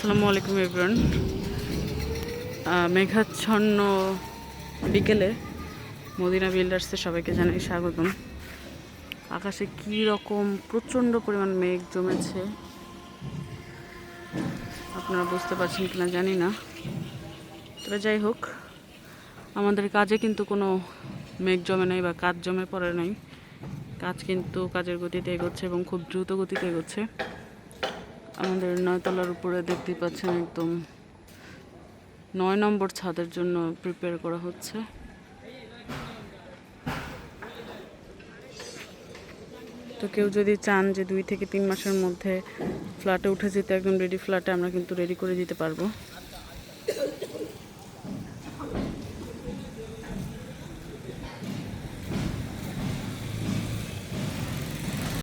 আসসালামু আলাইকুম এভরিওয়ান। মেঘাচ্ছন্ন বিকেলে মদিনা বিল্ডার্সে সবাইকে জানাই স্বাগতম। আকাশে কী রকম প্রচণ্ড পরিমাণ মেঘ জমেছে আপনারা বুঝতে পারছেন কিনা জানি না, তবে যাই হোক, আমাদের কাজে কিন্তু কোনো মেঘ জমে নাই বা কাজ জমে পড়ে নাই। কাজ কিন্তু কাজের গতিতে এগোচ্ছে এবং খুব দ্রুত গতিতে এগোচ্ছে। আমাদের 9 তলার উপরে দেখতেই পাচ্ছেন, একদম 9 নম্বর ছাদের জন্য প্রিপেয়ার করা হচ্ছে। তো কেউ যদি চান যে 2 থেকে 3 মাসের মধ্যে ফ্ল্যাটে উঠে যেতে, একদম রেডি ফ্ল্যাটে, আমরা কিন্তু রেডি করে দিতে পারবো।